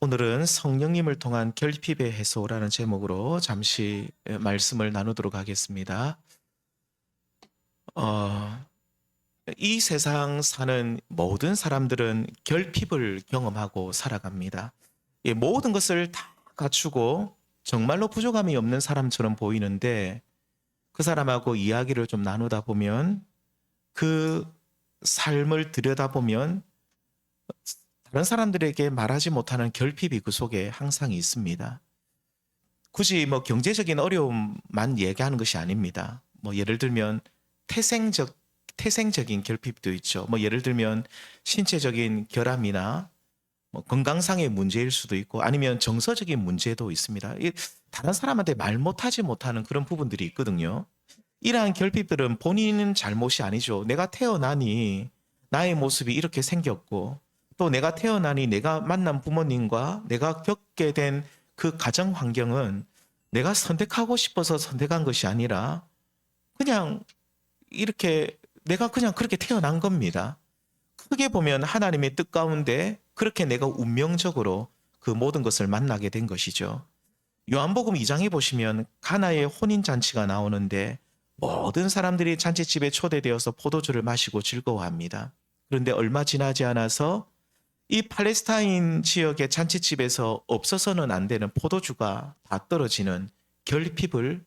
오늘은 성령님을 통한 결핍의 해소라는 제목으로 잠시 말씀을 나누도록 하겠습니다. 어, 이 세상 사는 모든 사람들은 결핍을 경험하고 살아갑니다. 모든 것을 다 갖추고 정말로 부족함이 없는 사람처럼 보이는데 그 사람하고 이야기를 좀 나누다 보면 그 삶을 들여다보면 다른 사람들에게 말하지 못하는 결핍이 그 속에 항상 있습니다. 굳이 경제적인 어려움만 얘기하는 것이 아닙니다. 예를 들면 태생적인 결핍도 있죠. 예를 들면 신체적인 결함이나 건강상의 문제일 수도 있고 아니면 정서적인 문제도 있습니다. 다른 사람한테 말 못하지 못하는 그런 부분들이 있거든요. 이러한 결핍들은 본인 잘못이 아니죠. 내가 태어나니 나의 모습이 이렇게 생겼고 또 내가 태어나니 내가 만난 부모님과 내가 겪게 된 그 가정 환경은 내가 선택하고 싶어서 선택한 것이 아니라 그냥 이렇게 내가 그냥 그렇게 태어난 겁니다. 크게 보면 하나님의 뜻 가운데 그렇게 내가 운명적으로 그 모든 것을 만나게 된 것이죠. 요한복음 2장에 보시면 가나의 혼인잔치가 나오는데 모든 사람들이 잔치집에 초대되어서 포도주를 마시고 즐거워합니다. 그런데 얼마 지나지 않아서 이 팔레스타인 지역의 잔치집에서 없어서는 안 되는 포도주가 다 떨어지는 결핍을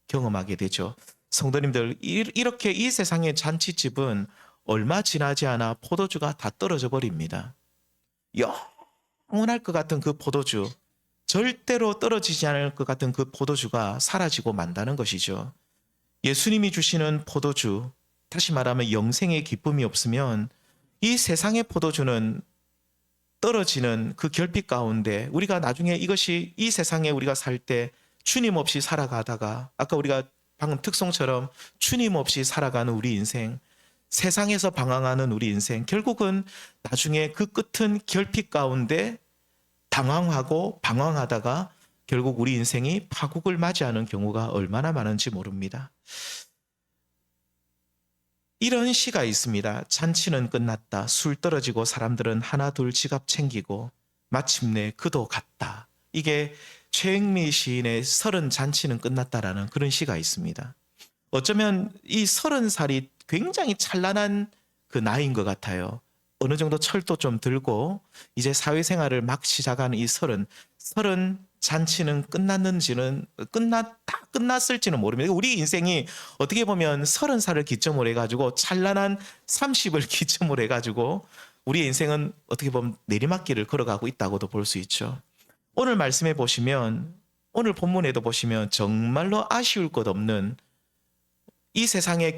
경험하게 되죠. 성도님들, 이렇게 이 세상의 잔치집은 얼마 지나지 않아 포도주가 다 떨어져 버립니다. 영원할 것 같은 그 포도주, 절대로 떨어지지 않을 것 같은 그 포도주가 사라지고 만다는 것이죠. 예수님이 주시는 포도주, 다시 말하면 영생의 기쁨이 없으면 이 세상의 포도주는 떨어지는 그 결핍 가운데 우리가 나중에 이것이 이 세상에 우리가 살 때 주님 없이 살아가다가 아까 우리가 방금 특송처럼 주님 없이 살아가는 우리 인생, 세상에서 방황하는 우리 인생, 결국은 나중에 그 끝은 결핍 가운데 당황하고 방황하다가 결국 우리 인생이 파국을 맞이하는 경우가 얼마나 많은지 모릅니다. 이런 시가 있습니다. 잔치는 끝났다. 술 떨어지고 사람들은 하나 둘 지갑 챙기고 마침내 그도 갔다. 이게 최영미 시인의 30 잔치는 끝났다라는 그런 시가 있습니다. 어쩌면 이 30살이 굉장히 찬란한 그 나이인 것 같아요. 어느 정도 철도 좀 들고 이제 사회생활을 막 시작하는 이 30 잔치는 끝났는지는 끝났을지는 모릅니다. 우리 인생이 어떻게 보면 30살을 기점으로 해가지고 찬란한 30을 기점으로 해가지고 우리 인생은 어떻게 보면 내리막길을 걸어가고 있다고도 볼 수 있죠. 오늘 말씀해 보시면 오늘 본문에도 보시면 정말로 아쉬울 것 없는 이 세상의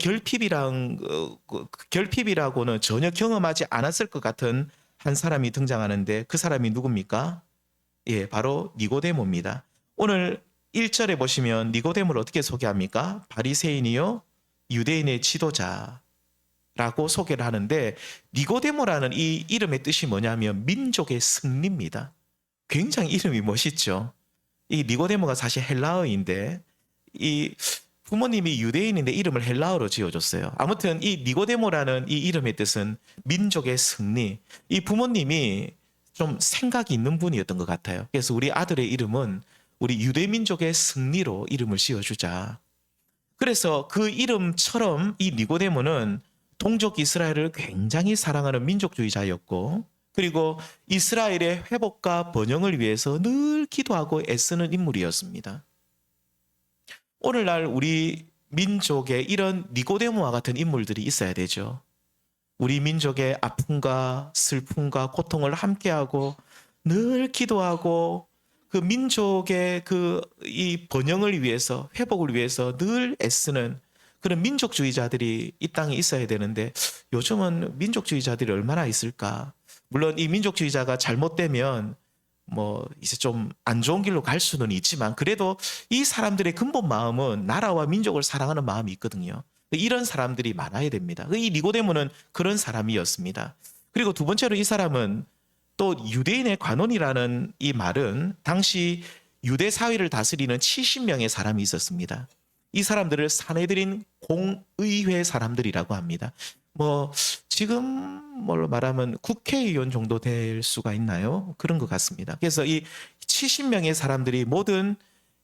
결핍이라고는 전혀 경험하지 않았을 것 같은 한 사람이 등장하는데 그 사람이 누굽니까? 바로 니고데모입니다. 오늘 1절에 보시면 니고데모를 어떻게 소개합니까? 바리새인이요 유대인의 지도자라고 소개를 하는데 니고데모라는 이 이름의 뜻이 뭐냐면 민족의 승리입니다. 굉장히 이름이 멋있죠. 이 니고데모가 사실 헬라어인데 이 부모님이 유대인인데 이름을 헬라어로 지어줬어요. 아무튼 이 니고데모라는 이 이름의 뜻은 민족의 승리. 이 부모님이 좀 생각이 있는 분이었던 것 같아요. 그래서 우리 아들의 이름은 우리 유대민족의 승리로 이름을 지어주자. 그래서 그 이름처럼 이 니고데모는 동족 이스라엘을 굉장히 사랑하는 민족주의자였고 그리고 이스라엘의 회복과 번영을 위해서 늘 기도하고 애쓰는 인물이었습니다. 오늘날 우리 민족에 이런 니고데모와 같은 인물들이 있어야 되죠. 우리 민족의 아픔과 슬픔과 고통을 함께하고 늘 기도하고 그 민족의 이 번영을 위해서 회복을 위해서 늘 애쓰는 그런 민족주의자들이 이 땅에 있어야 되는데 요즘은 민족주의자들이 얼마나 있을까? 물론 이 민족주의자가 잘못되면 이제 좀 안 좋은 길로 갈 수는 있지만 그래도 이 사람들의 근본 마음은 나라와 민족을 사랑하는 마음이 있거든요. 이런 사람들이 많아야 됩니다. 이 니고데모는 그런 사람이었습니다. 그리고 두 번째로 이 사람은 또 유대인의 관원이라는 이 말은 당시 유대 사회를 다스리는 70명의 사람이 있었습니다. 이 사람들을 사내들인 공의회 사람들이라고 합니다. 뭐 지금 뭘로 말하면 국회의원 정도 될 수가 있나요? 그런 것 같습니다. 그래서 이 70명의 사람들이 모든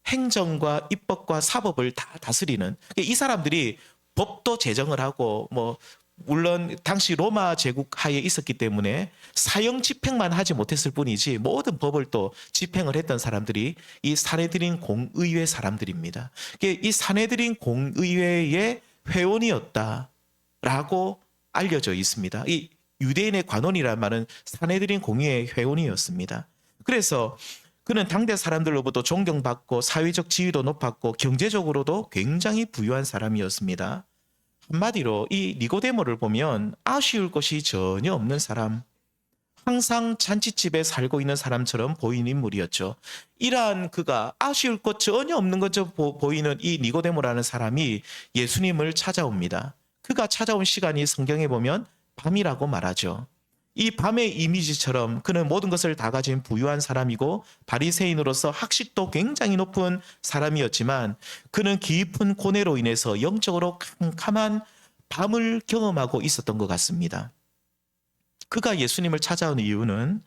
행정과 입법과 사법을 다 다스리는 이 사람들이 법도 제정을 하고 뭐 물론 당시 로마 제국 하에 있었기 때문에 사형 집행만 하지 못했을 뿐이지 모든 법을 또 집행을 했던 사람들이 이 사내들인 공의회 사람들입니다. 이 사내들인 공의회의 회원이었다라고 알려져 있습니다. 이 유대인의 관원이란 말은 사내들인 공의회 회원이었습니다. 그래서 그는 당대 사람들로부터 존경받고 사회적 지위도 높았고 경제적으로도 굉장히 부유한 사람이었습니다. 한마디로 이 니고데모를 보면 아쉬울 것이 전혀 없는 사람, 항상 잔치집에 살고 있는 사람처럼 보이는 인물이었죠. 이러한 그가 아쉬울 것 전혀 없는 것처럼 보이는 이 니고데모라는 사람이 예수님을 찾아옵니다. 그가 찾아온 시간이 성경에 보면 밤이라고 말하죠. 이 밤의 이미지처럼 그는 모든 것을 다 가진 부유한 사람이고 바리새인으로서 학식도 굉장히 높은 사람이었지만 그는 깊은 고뇌로 인해서 영적으로 캄캄한 밤을 경험하고 있었던 것 같습니다. 그가 예수님을 찾아온 이유는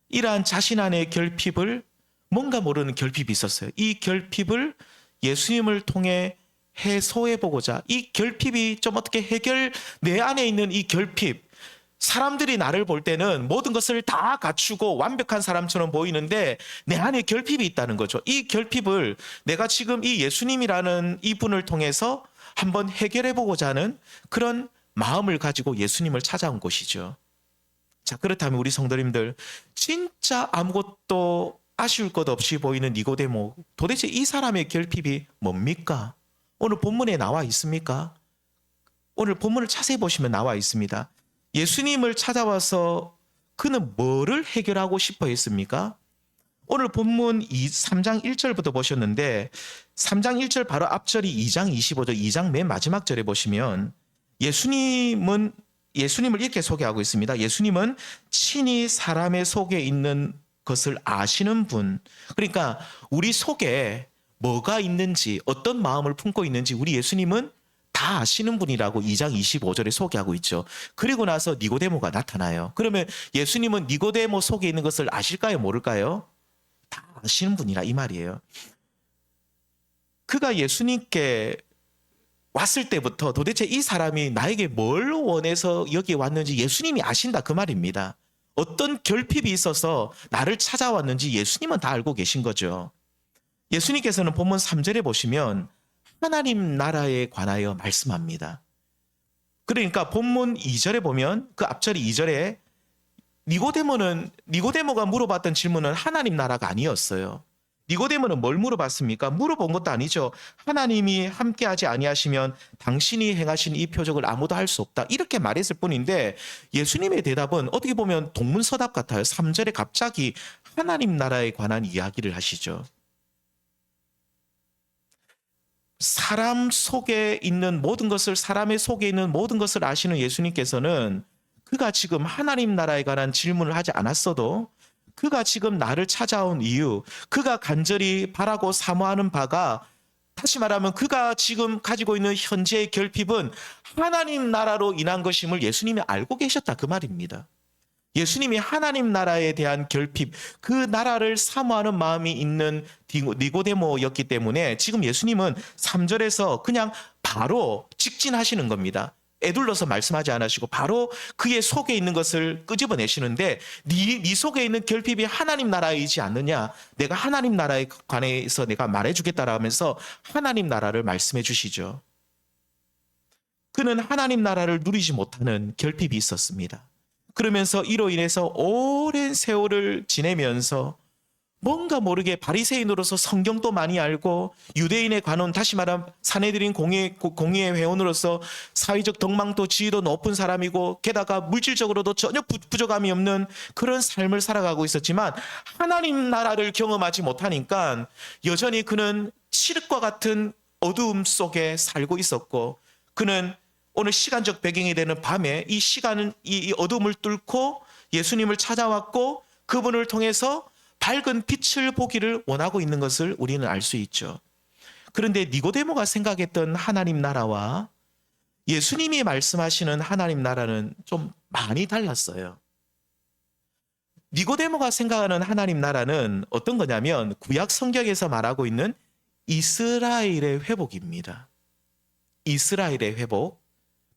이러한 자신 안의 결핍을 뭔가 모르는 결핍이 있었어요. 이 결핍을 예수님을 통해 해소해보고자 이 결핍이 좀 어떻게 내 안에 있는 이 결핍 사람들이 나를 볼 때는 모든 것을 다 갖추고 완벽한 사람처럼 보이는데 내 안에 결핍이 있다는 거죠. 이 결핍을 내가 지금 이 예수님이라는 이분을 통해서 한번 해결해보고자 하는 그런 마음을 가지고 예수님을 찾아온 것이죠. 자, 그렇다면 우리 성도님들 진짜 아무것도 아쉬울 것 없이 보이는 니고데모 도대체 이 사람의 결핍이 뭡니까? 오늘 본문에 나와 있습니까? 오늘 본문을 자세히 보시면 나와 있습니다. 예수님을 찾아와서 그는 뭐를 해결하고 싶어 했습니까? 오늘 본문 3장 1절부터 보셨는데 3장 1절 바로 앞절이 2장 25절 2장 맨 마지막 절에 보시면 예수님을 이렇게 소개하고 있습니다. 예수님은 친히 사람의 속에 있는 것을 아시는 분. 그러니까 우리 속에 뭐가 있는지 어떤 마음을 품고 있는지 우리 예수님은 다 아시는 분이라고 2장 25절에 소개하고 있죠. 그리고 나서 니고데모가 나타나요. 그러면 예수님은 니고데모 속에 있는 것을 아실까요? 모를까요? 다 아시는 분이라 이 말이에요. 그가 예수님께 왔을 때부터 도대체 이 사람이 나에게 뭘 원해서 여기 왔는지 예수님이 아신다 그 말입니다. 어떤 결핍이 있어서 나를 찾아왔는지 예수님은 다 알고 계신 거죠. 예수님께서는 본문 3절에 보시면 하나님 나라에 관하여 말씀합니다. 그러니까 본문 2절에 보면 그 앞절이 2절에 니고데모가 물어봤던 질문은 하나님 나라가 아니었어요. 니고데모는 뭘 물어봤습니까? 물어본 것도 아니죠. 하나님이 함께하지 아니하시면 당신이 행하신 이 표적을 아무도 할 수 없다. 이렇게 말했을 뿐인데 예수님의 대답은 어떻게 보면 동문서답 같아요. 3절에 갑자기 하나님 나라에 관한 이야기를 하시죠. 사람의 속에 있는 모든 것을 아시는 예수님께서는 그가 지금 하나님 나라에 관한 질문을 하지 않았어도 그가 지금 나를 찾아온 이유, 그가 간절히 바라고 사모하는 바가 다시 말하면 그가 지금 가지고 있는 현재의 결핍은 하나님 나라로 인한 것임을 예수님이 알고 계셨다 그 말입니다. 예수님이 하나님 나라에 대한 결핍, 그 나라를 사모하는 마음이 있는 니고데모였기 때문에 지금 예수님은 3절에서 그냥 바로 직진하시는 겁니다. 애둘러서 말씀하지 않으시고 바로 그의 속에 있는 것을 끄집어내시는데 네 속에 있는 결핍이 하나님 나라이지 않느냐, 내가 하나님 나라에 관해서 내가 말해주겠다라 하면서 하나님 나라를 말씀해 주시죠. 그는 하나님 나라를 누리지 못하는 결핍이 있었습니다. 그러면서 이로 인해서 오랜 세월을 지내면서 뭔가 모르게 바리새인으로서 성경도 많이 알고 유대인의 관원, 다시 말하면 사내들인 공의회 회원으로서 사회적 덕망도 지위도 높은 사람이고 게다가 물질적으로도 전혀 부족함이 없는 그런 삶을 살아가고 있었지만 하나님 나라를 경험하지 못하니까 여전히 그는 칠흑과 같은 어두움 속에 살고 있었고 그는 오늘 시간적 배경이 되는 밤에 이 어둠을 뚫고 예수님을 찾아왔고 그분을 통해서 밝은 빛을 보기를 원하고 있는 것을 우리는 알 수 있죠. 그런데 니고데모가 생각했던 하나님 나라와 예수님이 말씀하시는 하나님 나라는 좀 많이 달랐어요. 니고데모가 생각하는 하나님 나라는 어떤 거냐면 구약 성경에서 말하고 있는 이스라엘의 회복입니다. 이스라엘의 회복,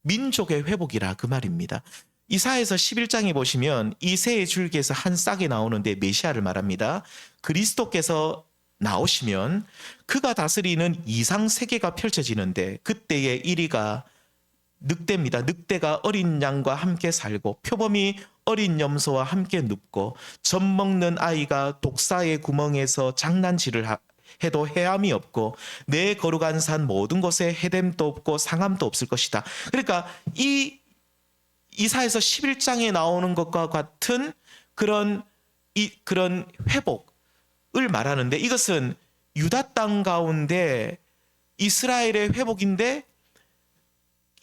민족의 회복이라 그 말입니다. 이사야서 11장에 보시면 이새의 줄기에서 한 싹이 나오는데 메시아를 말합니다. 그리스도께서 나오시면 그가 다스리는 이상 세계가 펼쳐지는데 그때의 일위가 늑대입니다. 늑대가 어린 양과 함께 살고 표범이 어린 염소와 함께 눕고 젖 먹는 아이가 독사의 구멍에서 장난질을 해도 해함이 없고 내 거룩한 산 모든 곳에 해됨도 없고 상함도 없을 것이다. 그러니까 이 이사에서 11장에 나오는 것과 같은 그런 회복을 말하는데 이것은 유다 땅 가운데 이스라엘의 회복인데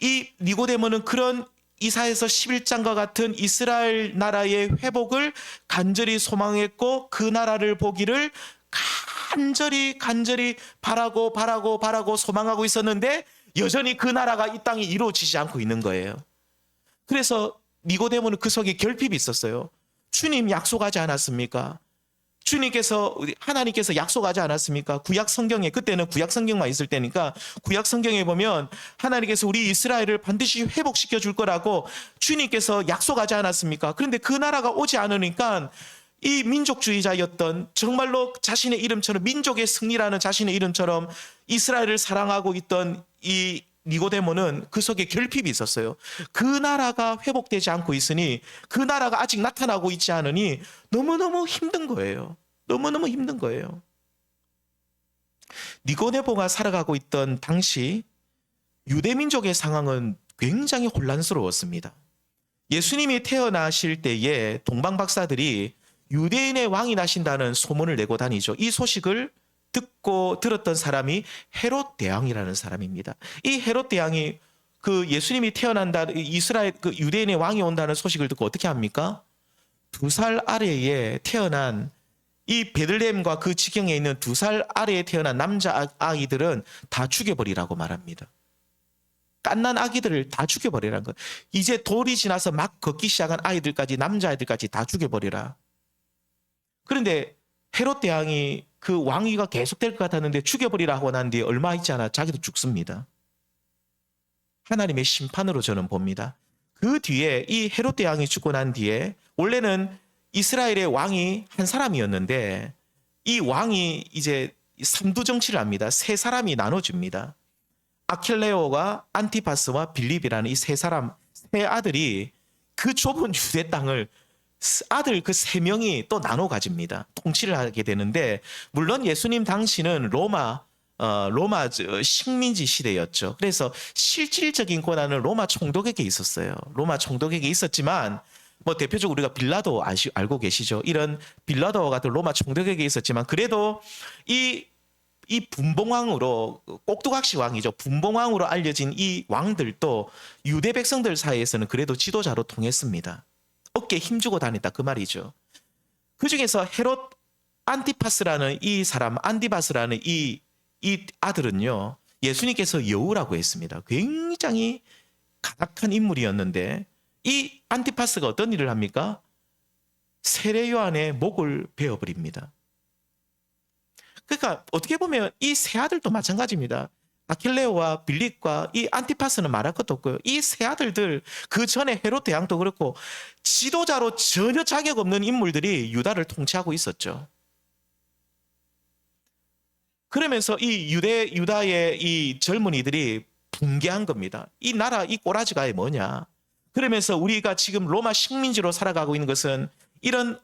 이 니고데모는 그런 이사에서 11장과 같은 이스라엘 나라의 회복을 간절히 소망했고 그 나라를 보기를 간절히 바라고 소망하고 있었는데 여전히 그 나라가 이 땅에 이루어지지 않고 있는 거예요. 그래서 니고데모는 그 속에 결핍이 있었어요. 주님 약속하지 않았습니까? 하나님께서 약속하지 않았습니까? 구약 성경에, 그때는 구약 성경만 있을 때니까 구약 성경에 보면 하나님께서 우리 이스라엘을 반드시 회복시켜 줄 거라고 주님께서 약속하지 않았습니까? 그런데 그 나라가 오지 않으니까 이 민족주의자였던 정말로 자신의 이름처럼 민족의 승리라는 자신의 이름처럼 이스라엘을 사랑하고 있던 이 니고데모는 그 속에 결핍이 있었어요. 그 나라가 회복되지 않고 있으니 그 나라가 아직 나타나고 있지 않으니 너무너무 힘든 거예요. 너무너무 힘든 거예요. 니고데모가 살아가고 있던 당시 유대민족의 상황은 굉장히 혼란스러웠습니다. 예수님이 태어나실 때에 동방박사들이 유대인의 왕이 나신다는 소문을 내고 다니죠. 이 소식을 듣고 들었던 사람이 헤롯 대왕이라는 사람입니다. 이 헤롯 대왕이 그 예수님이 태어난다, 이스라엘 그 유대인의 왕이 온다는 소식을 듣고 어떻게 합니까? 2살 아래에 태어난 이 베들레헴과 그 지경에 있는 2살 아래에 태어난 남자 아이들은 다 죽여버리라고 말합니다. 갓난 아기들을 다 죽여버리라는 거예요. 이제 돌이 지나서 막 걷기 시작한 아이들까지, 남자아이들까지 다 죽여버리라. 그런데 헤롯 대왕이 그 왕위가 계속될 것 같았는데 죽여버리라 하고 난 뒤에 얼마 있지 않아 자기도 죽습니다. 하나님의 심판으로 저는 봅니다. 그 뒤에 이 헤롯 대왕이 죽고 난 뒤에 원래는 이스라엘의 왕이 한 사람이었는데 이 왕이 이제 삼두 정치를 합니다. 세 사람이 나눠집니다. 아킬레오가 안티파스와 빌립이라는 이 세 아들이 그 좁은 유대 땅을 아들 그 3명이 또 나눠 가집니다. 통치를 하게 되는데 물론 예수님 당시는 로마 식민지 시대였죠. 그래서 실질적인 권한은 로마 총독에게 있었어요. 로마 총독에게 있었지만 뭐 대표적으로 우리가 빌라도 알고 계시죠. 이런 빌라도와 같은 로마 총독에게 있었지만 그래도 이 분봉왕으로 꼭두각시 왕이죠. 분봉왕으로 알려진 이 왕들도 유대 백성들 사이에서는 그래도 지도자로 통했습니다. 어깨에 힘주고 다녔다 그 말이죠. 그 중에서 헤롯 안티파스라는 이 아들은요 예수님께서 여우라고 했습니다. 굉장히 가닥한 인물이었는데 이 안티파스가 어떤 일을 합니까? 세례 요한의 목을 베어버립니다. 그러니까 어떻게 보면 이 세 아들도 마찬가지입니다. 아킬레오와 빌립과 이 안티파스는 말할 것도 없고요. 이 세 아들들 그 전에 헤롯 대왕도 그렇고 지도자로 전혀 자격 없는 인물들이 유다를 통치하고 있었죠. 그러면서 이 유다의 이 젊은이들이 붕괴한 겁니다. 이 나라 이 꼬라지가 뭐냐. 그러면서 우리가 지금 로마 식민지로 살아가고 있는 것은 이런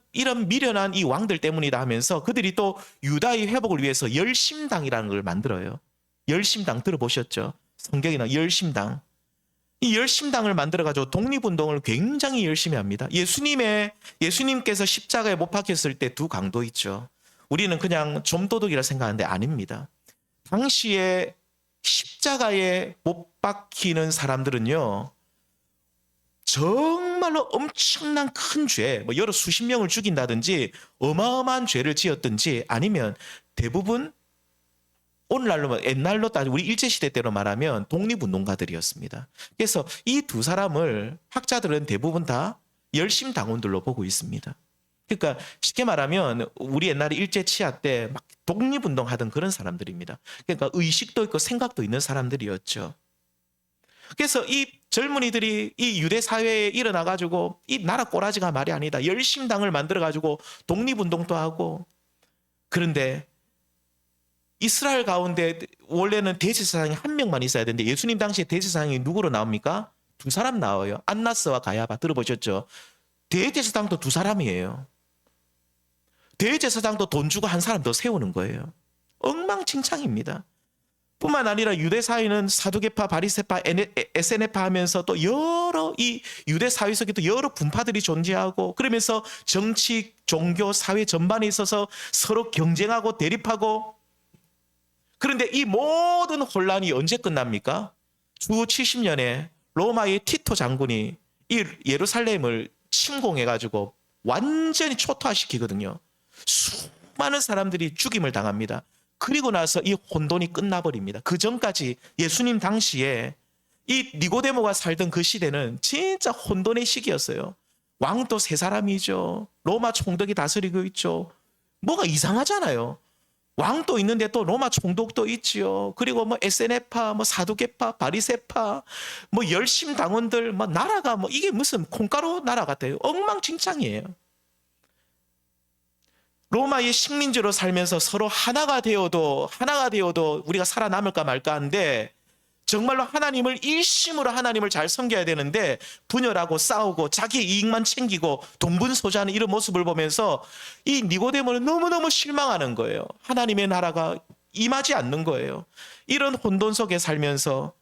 미련한 이 왕들 때문이다 하면서 그들이 또 유다의 회복을 위해서 열심당이라는 걸 만들어요. 열심당 들어보셨죠? 성경에 나온 열심당. 이 열심당을 만들어가지고 독립운동을 굉장히 열심히 합니다. 예수님께서 십자가에 못 박혔을 때 두 강도 있죠. 우리는 그냥 좀도둑이라 생각하는데 아닙니다. 당시에 십자가에 못 박히는 사람들은요. 정말로 엄청난 큰 죄, 뭐 여러 수십 명을 죽인다든지 어마어마한 죄를 지었든지 아니면 대부분 오늘날로 옛날로 따지고 우리 일제시대 때로 말하면 독립운동가들이었습니다. 그래서 이 두 사람을 학자들은 대부분 다 열심당원들로 보고 있습니다. 그러니까 쉽게 말하면 우리 옛날에 일제 치하 때 막 독립운동하던 그런 사람들입니다. 그러니까 의식도 있고 생각도 있는 사람들이었죠. 그래서 이 젊은이들이 이 유대 사회에 일어나 가지고 이 나라 꼬라지가 말이 아니다. 열심당을 만들어 가지고 독립운동도 하고. 그런데 이스라엘 가운데 원래는 대제사장이 한 명만 있어야 되는데 예수님 당시에 대제사장이 누구로 나옵니까? 두 사람 나와요. 안나스와 가야바 들어보셨죠? 대제사장도 두 사람이에요. 대제사장도 돈 주고 한 사람 더 세우는 거예요. 엉망진창입니다. 뿐만 아니라 유대 사회는 사두개파, 바리새파, 에세네파 하면서 또 여러 이 유대 사회 속에 또 여러 분파들이 존재하고 그러면서 정치, 종교, 사회 전반에 있어서 서로 경쟁하고 대립하고 그런데 이 모든 혼란이 언제 끝납니까? 주 70년에 로마의 티토 장군이 이 예루살렘을 침공해가지고 완전히 초토화시키거든요. 수많은 사람들이 죽임을 당합니다. 그리고 나서 이 혼돈이 끝나버립니다. 그 전까지 예수님 당시에 이 니고데모가 살던 그 시대는 진짜 혼돈의 시기였어요. 왕도 세 사람이죠. 로마 총독이 다스리고 있죠. 뭐가 이상하잖아요. 왕도 있는데 또 로마 총독도 있지요. 그리고 뭐 에세네파, 뭐 사두개파, 바리새파, 뭐 열심 당원들, 뭐 나라가 뭐 이게 무슨 콩가루 나라 같아요. 엉망진창이에요. 로마의 식민지로 살면서 서로 하나가 되어도 우리가 살아남을까 말까 한데 정말로 하나님을 일심으로 하나님을 잘 섬겨야 되는데 분열하고 싸우고 자기 이익만 챙기고 동분서주하는 이런 모습을 보면서 이 니고데모는 너무너무 실망하는 거예요. 하나님의 나라가 임하지 않는 거예요. 이런 혼돈 속에 살면서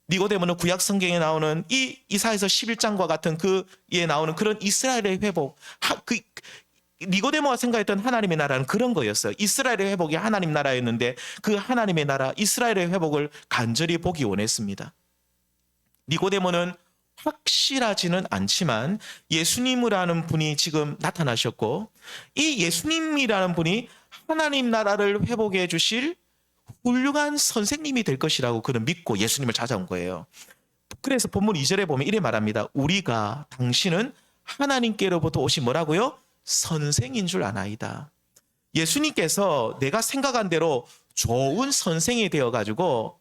니고데모는 구약 성경에 나오는 이 이사야서 11장과 같은 그에 나오는 그런 이스라엘의 회복, 니고데모가 생각했던 하나님의 나라는 그런 거였어요. 이스라엘의 회복이 하나님 나라였는데 그 하나님의 나라 이스라엘의 회복을 간절히 보기 원했습니다. 니고데모는 확실하지는 않지만 예수님이라는 분이 지금 나타나셨고 이 예수님이라는 분이 하나님 나라를 회복해 주실 훌륭한 선생님이 될 것이라고 그는 믿고 예수님을 찾아온 거예요. 그래서 본문 2절에 보면 이래 말합니다. 우리가 당신은 하나님께로부터 오신 뭐라고요? 선생인 줄 아나이다. 예수님께서 내가 생각한 대로 좋은 선생이 되어가지고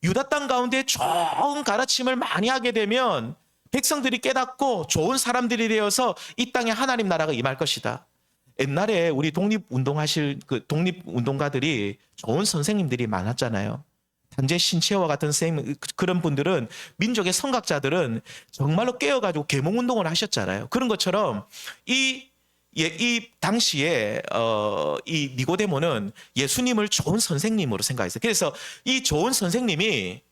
유다 땅 가운데 좋은 가르침을 많이 하게 되면 백성들이 깨닫고 좋은 사람들이 되어서 이 땅에 하나님 나라가 임할 것이다. 옛날에 우리 독립운동하실 그 독립운동가들이 좋은 선생님들이 많았잖아요. 단재 신채와 같은 선생님, 그런 분들은 민족의 선각자들은 정말로 깨어가지고 계몽운동을 하셨잖아요. 그런 것처럼 이 당시에 이 니고데모는 예수님을 좋은 선생님으로 생각했어요. 그래서 이 좋은 선생님이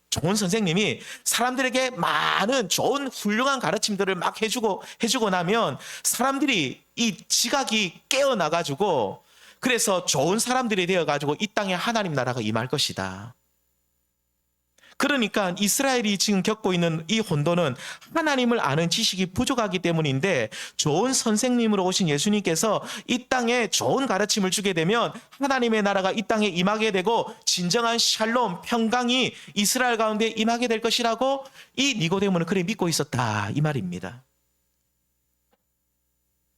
사람들에게 많은 좋은 훌륭한 가르침들을 막 해주고 나면 사람들이 이 지각이 깨어나가지고 그래서 좋은 사람들이 되어가지고 이 땅에 하나님 나라가 임할 것이다. 그러니까 이스라엘이 지금 겪고 있는 이 혼돈은 하나님을 아는 지식이 부족하기 때문인데 좋은 선생님으로 오신 예수님께서 이 땅에 좋은 가르침을 주게 되면 하나님의 나라가 이 땅에 임하게 되고 진정한 샬롬, 평강이 이스라엘 가운데 임하게 될 것이라고 이 니고데모는 그래 믿고 있었다 이 말입니다.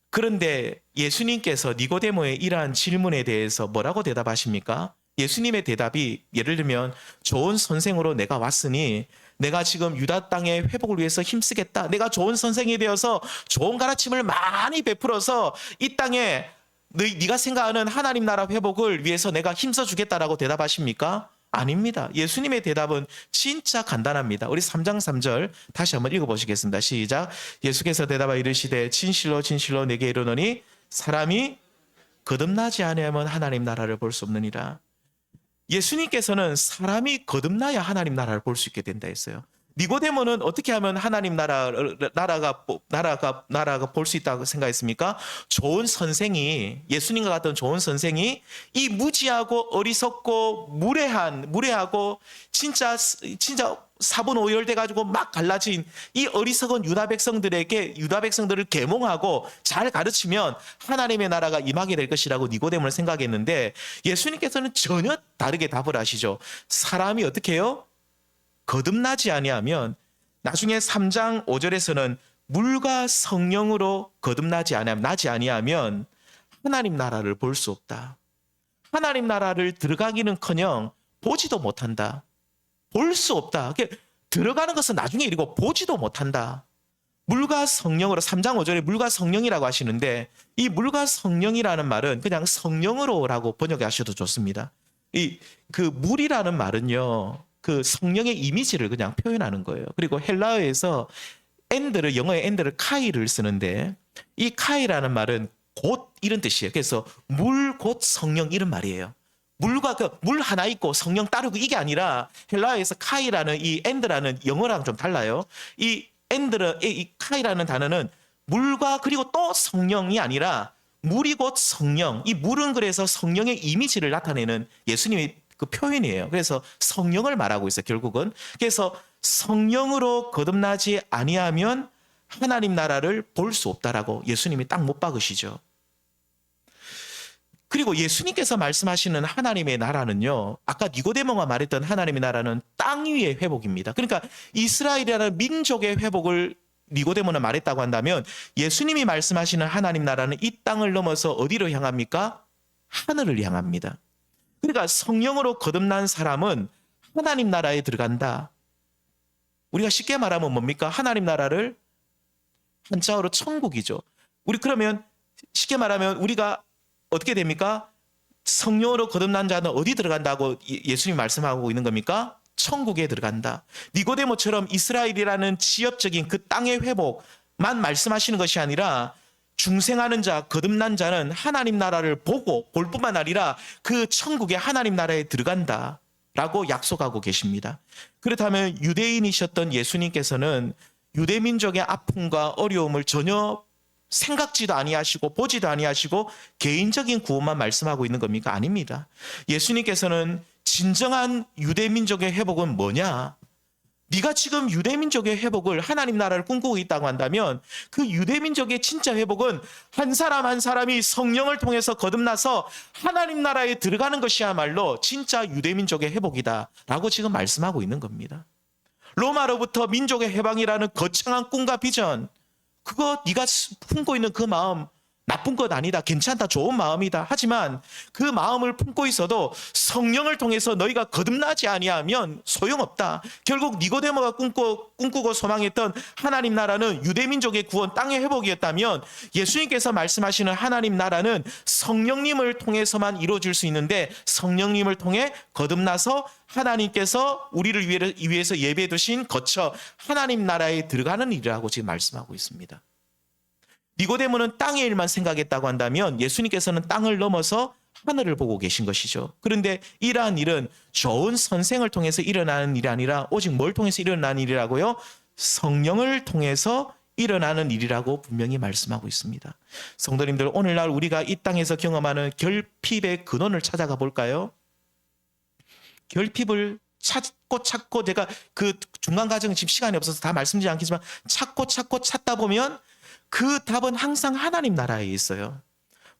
그런데 예수님께서 니고데모의 이러한 질문에 대해서 뭐라고 대답하십니까? 예수님의 대답이 예를 들면 좋은 선생으로 내가 왔으니 내가 지금 유다 땅의 회복을 위해서 힘쓰겠다. 내가 좋은 선생이 되어서 좋은 가르침을 많이 베풀어서 이 땅에 네가 생각하는 하나님 나라 회복을 위해서 내가 힘써주겠다라고 대답하십니까? 아닙니다. 예수님의 대답은 진짜 간단합니다. 우리 3장 3절 다시 한번 읽어보시겠습니다. 시작. 예수께서 대답하여 이르시되 진실로 진실로 내게 이르노니 사람이 거듭나지 아니하면 하나님 나라를 볼 수 없느니라. 예수님께서는 사람이 거듭나야 하나님 나라를 볼 수 있게 된다 했어요. 니고데모는 어떻게 하면 하나님 나라가 볼 수 있다고 생각했습니까? 좋은 선생이, 예수님과 같은 좋은 선생이 이 무지하고 어리석고 무례하고 진짜 사분오열돼 가지고 막 갈라진 이 어리석은 유다 백성들을 계몽하고 잘 가르치면 하나님의 나라가 임하게 될 것이라고 니고데모는 생각했는데 예수님께서는 전혀 다르게 답을 하시죠. 사람이 어떻게 해요? 거듭나지 아니하면 나중에 3장 5절에서는 물과 성령으로 거듭나지 아니하면 하나님 나라를 볼 수 없다. 하나님 나라를 들어가기는커녕 보지도 못한다. 볼 수 없다. 들어가는 것은 나중에 일이고 보지도 못한다. 물과 성령으로 3장 5절에 물과 성령이라고 하시는데 이 물과 성령이라는 말은 그냥 성령으로라고 번역하셔도 좋습니다. 그 물이라는 말은요. 그 성령의 이미지를 그냥 표현하는 거예요. 그리고 헬라어에서 영어의 엔드를 카이를 쓰는데 이 카이라는 말은 곧 이런 뜻이에요. 그래서 물 곧 성령 이런 말이에요. 물과 물 하나 있고 성령 따르고 이게 아니라 헬라어에서 카이라는 이 엔드라는 영어랑 좀 달라요. 이 카이라는 단어는 물과 그리고 또 성령이 아니라 물이 곧 성령. 이 물은 그래서 성령의 이미지를 나타내는 예수님의 그 표현이에요. 그래서 성령을 말하고 있어요. 결국은. 그래서 성령으로 거듭나지 아니하면 하나님 나라를 볼 수 없다라고 예수님이 딱 못 박으시죠. 그리고 예수님께서 말씀하시는 하나님의 나라는요. 아까 니고데모가 말했던 하나님의 나라는 땅 위의 회복입니다. 그러니까 이스라엘이라는 민족의 회복을 니고데모는 말했다고 한다면 예수님이 말씀하시는 하나님 나라는 이 땅을 넘어서 어디로 향합니까? 하늘을 향합니다. 그러니까 성령으로 거듭난 사람은 하나님 나라에 들어간다. 우리가 쉽게 말하면 뭡니까? 하나님 나라를 한자어로 천국이죠. 우리 그러면 쉽게 말하면 우리가 어떻게 됩니까? 성령으로 거듭난 자는 어디 들어간다고 예수님이 말씀하고 있는 겁니까? 천국에 들어간다. 니고데모처럼 이스라엘이라는 지역적인 그 땅의 회복만 말씀하시는 것이 아니라 중생하는 자, 거듭난 자는 하나님 나라를 보고 볼 뿐만 아니라 그 천국에 하나님 나라에 들어간다라고 약속하고 계십니다. 그렇다면 유대인이셨던 예수님께서는 유대민족의 아픔과 어려움을 전혀 생각지도 아니하시고 보지도 아니하시고 개인적인 구원만 말씀하고 있는 겁니까? 아닙니다. 예수님께서는 진정한 유대민족의 회복은 뭐냐? 네가 지금 유대민족의 회복을 하나님 나라를 꿈꾸고 있다고 한다면 그 유대민족의 진짜 회복은 한 사람 한 사람이 성령을 통해서 거듭나서 하나님 나라에 들어가는 것이야말로 진짜 유대민족의 회복이다라고 지금 말씀하고 있는 겁니다. 로마로부터 민족의 해방이라는 거창한 꿈과 비전, 그거 네가 품고 있는 그 마음 나쁜 것 아니다. 괜찮다. 좋은 마음이다. 하지만 그 마음을 품고 있어도 성령을 통해서 너희가 거듭나지 아니하면 소용없다. 결국 니고데모가 꿈꾸고 소망했던 하나님 나라는 유대민족의 구원, 땅의 회복이었다면 예수님께서 말씀하시는 하나님 나라는 성령님을 통해서만 이루어질 수 있는데 성령님을 통해 거듭나서 하나님께서 우리를 위해서 예배해 두신 거처 하나님 나라에 들어가는 일이라고 지금 말씀하고 있습니다. 니고데모는 땅의 일만 생각했다고 한다면 예수님께서는 땅을 넘어서 하늘을 보고 계신 것이죠. 그런데 이러한 일은 좋은 선생을 통해서 일어나는 일이 아니라 오직 뭘 통해서 일어나는 일이라고요? 성령을 통해서 일어나는 일이라고 분명히 말씀하고 있습니다. 성도님들, 오늘날 우리가 이 땅에서 경험하는 결핍의 근원을 찾아가 볼까요? 결핍을 찾고 제가 그 중간 과정은 지금 시간이 없어서 다 말씀드리지 않겠지만 찾고 찾다 보면 그 답은 항상 하나님 나라에 있어요.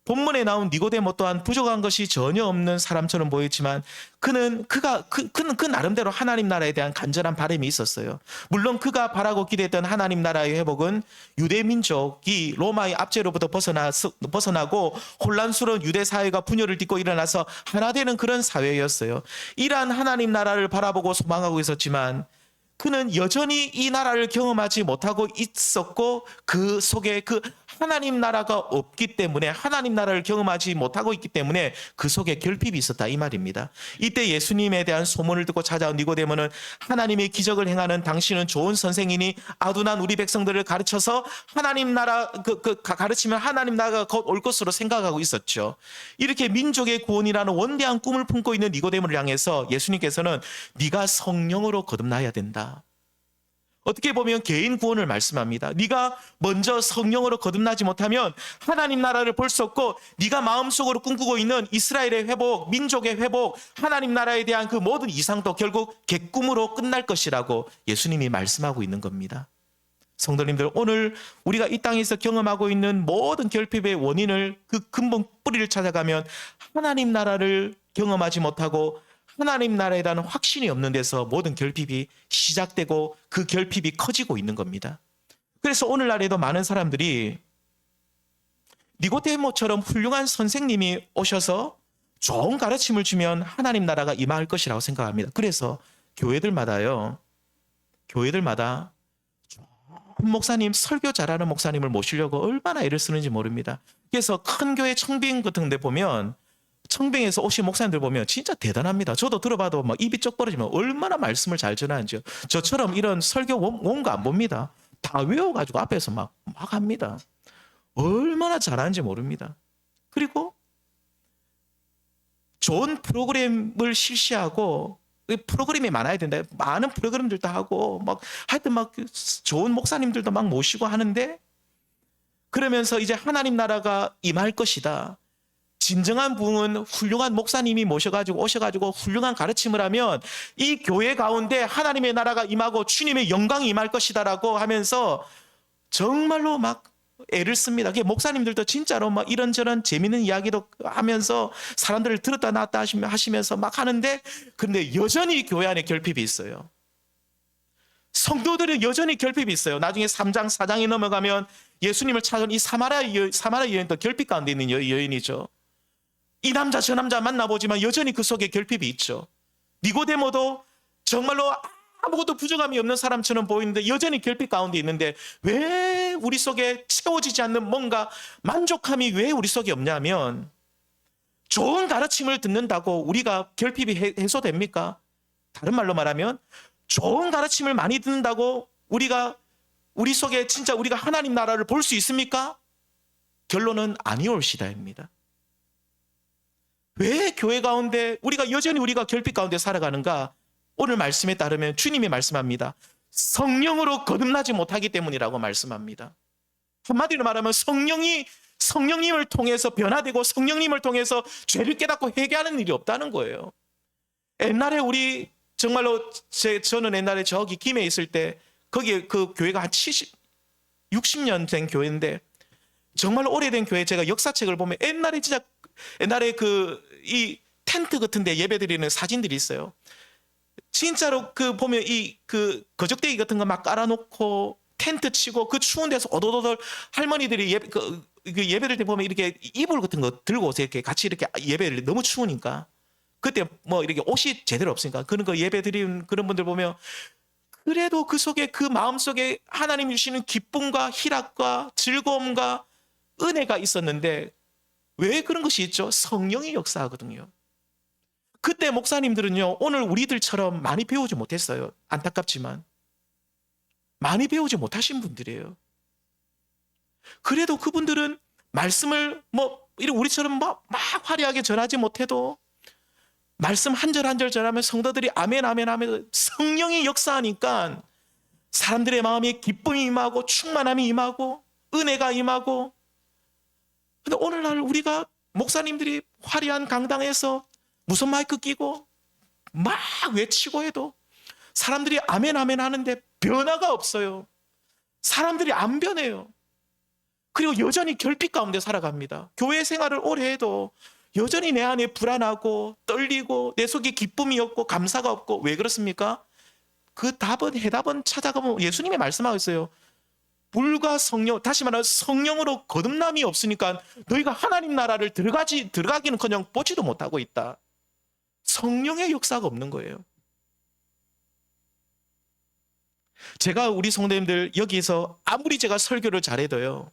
본문에 나온 니고데모 또한 부족한 것이 전혀 없는 사람처럼 보였지만 그는 그 나름대로 하나님 나라에 대한 간절한 바람이 있었어요. 물론 그가 바라고 기대했던 하나님 나라의 회복은 유대 민족이 로마의 압제로부터 벗어나고 혼란스러운 유대 사회가 분열을 딛고 일어나서 하나 되는 그런 사회였어요. 이러한 하나님 나라를 바라보고 소망하고 있었지만 그는 여전히 이 나라를 경험하지 못하고 있었고 그 속에 그 하나님 나라가 없기 때문에 하나님 나라를 경험하지 못하고 있기 때문에 그 속에 결핍이 있었다 이 말입니다. 이때 예수님에 대한 소문을 듣고 찾아온 니고데모는 하나님의 기적을 행하는 당신은 좋은 선생이니 아둔한 우리 백성들을 가르쳐서 하나님 나라 가르치면 하나님 나라가 곧 올 것으로 생각하고 있었죠. 이렇게 민족의 구원이라는 원대한 꿈을 품고 있는 니고데모를 향해서 예수님께서는 네가 성령으로 거듭나야 된다. 어떻게 보면 개인 구원을 말씀합니다. 네가 먼저 성령으로 거듭나지 못하면 하나님 나라를 볼 수 없고 네가 마음속으로 꿈꾸고 있는 이스라엘의 회복, 민족의 회복, 하나님 나라에 대한 그 모든 이상도 결국 객꿈으로 끝날 것이라고 예수님이 말씀하고 있는 겁니다. 성도님들, 오늘 우리가 이 땅에서 경험하고 있는 모든 결핍의 원인을 그 근본 뿌리를 찾아가면 하나님 나라를 경험하지 못하고 하나님 나라에 대한 확신이 없는 데서 모든 결핍이 시작되고 그 결핍이 커지고 있는 겁니다. 그래서 오늘날에도 많은 사람들이 니고데모처럼 훌륭한 선생님이 오셔서 좋은 가르침을 주면 하나님 나라가 임할 것이라고 생각합니다. 그래서 교회들마다 목사님, 설교 잘하는 목사님을 모시려고 얼마나 애를 쓰는지 모릅니다. 그래서 큰 교회 청빙 같은 데 보면 청빙에서 오신 목사님들 보면 진짜 대단합니다. 저도 들어봐도 막 입이 쩍 벌어지면 얼마나 말씀을 잘 전하는지요. 저처럼 이런 설교 원고 안 봅니다. 다 외워가지고 앞에서 막 합니다. 얼마나 잘하는지 모릅니다. 그리고 좋은 프로그램을 실시하고 프로그램이 많아야 된다. 많은 프로그램들도 하고 막 하여튼 막 좋은 목사님들도 막 모시고 하는데 그러면서 이제 하나님 나라가 임할 것이다. 진정한 부흥은 훌륭한 목사님이 오셔가지고 훌륭한 가르침을 하면 이 교회 가운데 하나님의 나라가 임하고 주님의 영광이 임할 것이다라고 하면서 정말로 막 애를 씁니다. 목사님들도 진짜로 막 이런저런 재밌는 이야기도 하면서 사람들을 들었다 놨다 하시면서 막 하는데 그런데 여전히 교회 안에 결핍이 있어요. 성도들은 여전히 결핍이 있어요. 나중에 3장, 4장이 넘어가면 예수님을 찾은 이 사마리아 여인도 결핍 가운데 있는 여인이죠. 이 남자 저 남자 만나보지만 여전히 그 속에 결핍이 있죠. 니고데모도 정말로 아무것도 부족함이 없는 사람처럼 보이는데 여전히 결핍 가운데 있는데 왜 우리 속에 채워지지 않는 뭔가 만족함이 왜 우리 속에 없냐면 좋은 가르침을 듣는다고 우리가 결핍이 해소됩니까? 다른 말로 말하면 좋은 가르침을 많이 듣는다고 우리 속에 진짜 우리가 하나님 나라를 볼 수 있습니까? 결론은 아니올시다입니다. 왜 교회 가운데 여전히 우리가 결핍 가운데 살아가는가? 오늘 말씀에 따르면 주님이 말씀합니다. 성령으로 거듭나지 못하기 때문이라고 말씀합니다. 한마디로 말하면 성령님을 통해서 변화되고 성령님을 통해서 죄를 깨닫고 회개하는 일이 없다는 거예요. 옛날에 정말로 저는 옛날에 저기 김해 있을 때 거기에 그 교회가 한 60년 된 교회인데 정말 오래된 교회 제가 역사책을 보면 옛날에 이 텐트 같은 데 예배드리는 사진들이 있어요. 진짜로 보면 거적대기 같은 거 막 깔아놓고 텐트 치고 그 추운 데서 오도도돌 할머니들이 예배드릴 때 보면 이렇게 이불 같은 거 들고 오세요. 이렇게 같이 이렇게 예배를 너무 추우니까 그때 뭐 이렇게 옷이 제대로 없으니까 그런 거 예배드리는 그런 분들 보면 그래도 그 속에 그 마음 속에 하나님 주시는 기쁨과 희락과 즐거움과 은혜가 있었는데 왜 그런 것이 있죠? 성령이 역사하거든요. 그때 목사님들은요, 오늘 우리들처럼 많이 배우지 못했어요. 안타깝지만. 많이 배우지 못하신 분들이에요. 그래도 그분들은 말씀을 우리처럼 막 화려하게 전하지 못해도 말씀 한 절 한 절 전하면 성도들이 아멘 아멘 하면서 성령이 역사하니까 사람들의 마음에 기쁨이 임하고 충만함이 임하고 은혜가 임하고 근데 오늘날 우리가 목사님들이 화려한 강당에서 무슨 마이크 끼고 막 외치고 해도 사람들이 아멘 아멘 하는데 변화가 없어요. 사람들이 안 변해요. 그리고 여전히 결핍 가운데 살아갑니다. 교회 생활을 오래 해도 여전히 내 안에 불안하고 떨리고 내 속에 기쁨이 없고 감사가 없고 왜 그렇습니까? 그 해답은 찾아가면 예수님이 말씀하고 있어요. 불과 성령, 다시 말하면 성령으로 거듭남이 없으니까 너희가 하나님 나라를 들어가기는커녕 보지도 못하고 있다. 성령의 역사가 없는 거예요. 제가 우리 성도님들 여기서 아무리 제가 설교를 잘해도요.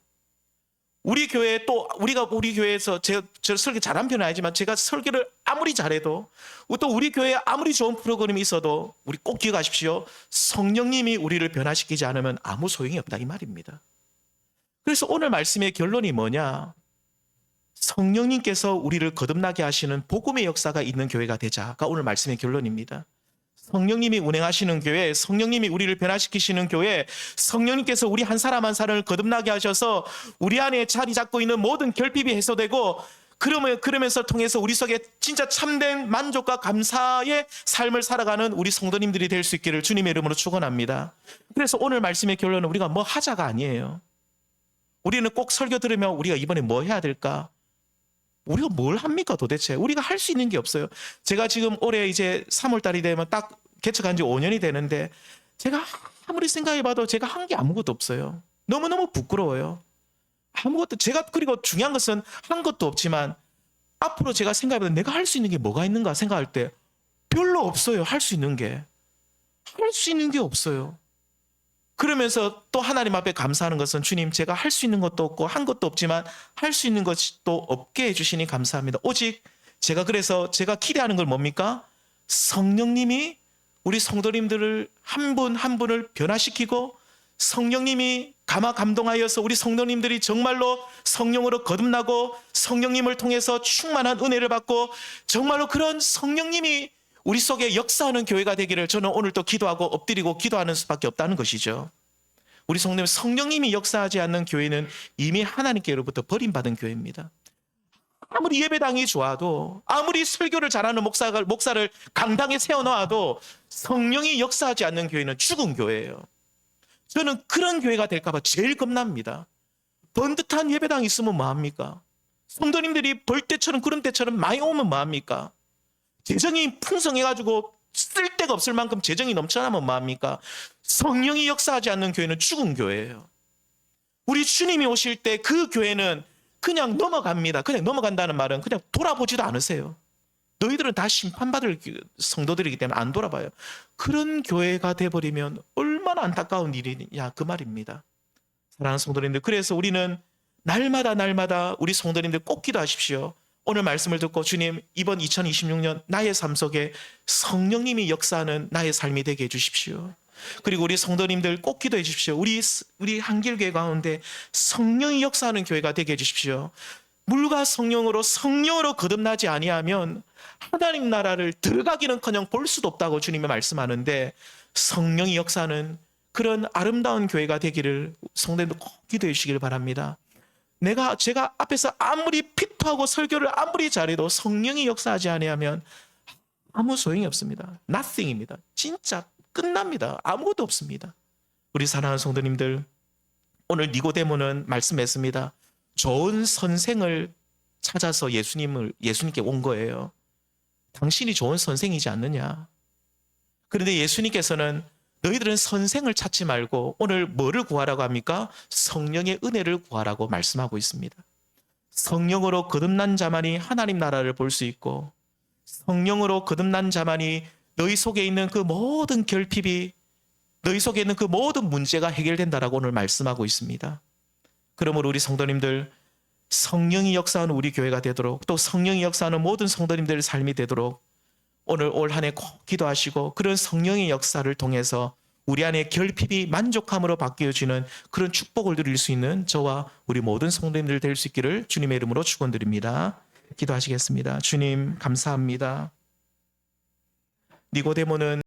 우리 교회에서 제가 설교 잘한 편은 아니지만 제가 설교를 아무리 잘해도 또 우리 교회에 아무리 좋은 프로그램이 있어도 우리 꼭 기억하십시오. 성령님이 우리를 변화시키지 않으면 아무 소용이 없다 이 말입니다. 그래서 오늘 말씀의 결론이 뭐냐? 성령님께서 우리를 거듭나게 하시는 복음의 역사가 있는 교회가 되자가 오늘 말씀의 결론입니다. 성령님이 운행하시는 교회, 성령님이 우리를 변화시키시는 교회, 성령님께서 우리 한 사람 한 사람을 거듭나게 하셔서 우리 안에 자리 잡고 있는 모든 결핍이 해소되고 그러면서 통해서 우리 속에 진짜 참된 만족과 감사의 삶을 살아가는 우리 성도님들이 될 수 있기를 주님의 이름으로 축원합니다. 그래서 오늘 말씀의 결론은 우리가 뭐 하자가 아니에요. 우리는 꼭 설교 들으면 우리가 이번에 뭐 해야 될까? 우리가 뭘 합니까 도대체? 우리가 할 수 있는 게 없어요. 제가 지금 올해 이제 3월 달이 되면 딱 개척한 지 5년이 되는데 제가 아무리 생각해봐도 제가 한 게 아무것도 없어요. 너무너무 부끄러워요. 아무것도 제가 그리고 중요한 것은 한 것도 없지만 앞으로 제가 생각해봐도 내가 할 수 있는 게 뭐가 있는가 생각할 때 별로 없어요. 할 수 있는 게. 할 수 있는 게 없어요. 그러면서 또 하나님 앞에 감사하는 것은 주님 제가 할 수 있는 것도 없고 한 것도 없지만 할 수 있는 것도 없게 해주시니 감사합니다. 오직 그래서 제가 기대하는 걸 뭡니까? 성령님이 우리 성도님들을 한 분 한 분을 변화시키고 성령님이 감동하여서 우리 성도님들이 정말로 성령으로 거듭나고 성령님을 통해서 충만한 은혜를 받고 정말로 그런 성령님이 우리 속에 역사하는 교회가 되기를 저는 오늘 또 기도하고 엎드리고 기도하는 수밖에 없다는 것이죠. 우리 성령님이 역사하지 않는 교회는 이미 하나님께로부터 버림받은 교회입니다. 아무리 예배당이 좋아도 아무리 설교를 잘하는 목사를 강당에 세워놓아도 성령이 역사하지 않는 교회는 죽은 교회예요. 저는 그런 교회가 될까 봐 제일 겁납니다. 번듯한 예배당이 있으면 뭐합니까? 성도님들이 벌떼처럼 구름대처럼 많이 오면 뭐합니까? 재정이 풍성해가지고 쓸 데가 없을 만큼 재정이 넘쳐나면 뭐합니까? 성령이 역사하지 않는 교회는 죽은 교회예요. 우리 주님이 오실 때 그 교회는 그냥 넘어갑니다. 그냥 넘어간다는 말은 그냥 돌아보지도 않으세요. 너희들은 다 심판받을 성도들이기 때문에 안 돌아봐요. 그런 교회가 돼버리면 얼마나 안타까운 일이냐 그 말입니다. 사랑하는 성도님들, 그래서 우리는 날마다 우리 성도님들 꼭 기도하십시오. 오늘 말씀을 듣고 주님 이번 2026년 나의 삶 속에 성령님이 역사하는 나의 삶이 되게 해주십시오. 그리고 우리 성도님들 꼭 기도해 주십시오. 우리 한길교회 가운데 성령이 역사하는 교회가 되게 해주십시오. 물과 성령으로 거듭나지 아니하면 하나님 나라를 들어가기는커녕 볼 수도 없다고 주님이 말씀하는데 성령이 역사하는 그런 아름다운 교회가 되기를 성도님들 꼭 기도해 주시길 바랍니다. 제가 앞에서 아무리 피토하고 설교를 아무리 잘해도 성령이 역사하지 아니하면 아무 소용이 없습니다. nothing입니다. 진짜 끝납니다. 아무것도 없습니다. 우리 사랑하는 성도님들, 오늘 니고데모는 말씀했습니다. 좋은 선생을 찾아서 예수님께 온 거예요. 당신이 좋은 선생이지 않느냐? 그런데 예수님께서는 너희들은 선생을 찾지 말고 오늘 뭐를 구하라고 합니까? 성령의 은혜를 구하라고 말씀하고 있습니다. 성령으로 거듭난 자만이 하나님 나라를 볼 수 있고 성령으로 거듭난 자만이 너희 속에 있는 그 모든 결핍이 너희 속에 있는 그 모든 문제가 해결된다라고 오늘 말씀하고 있습니다. 그러므로 우리 성도님들 성령이 역사하는 우리 교회가 되도록 또 성령이 역사하는 모든 성도님들의 삶이 되도록 오늘 올 한 해 꼭 기도하시고 그런 성령의 역사를 통해서 우리 안에 결핍이 만족함으로 바뀌어지는 그런 축복을 누릴 수 있는 저와 우리 모든 성도님들 될 수 있기를 주님의 이름으로 축원드립니다. 기도하시겠습니다. 주님 감사합니다. 니고데모는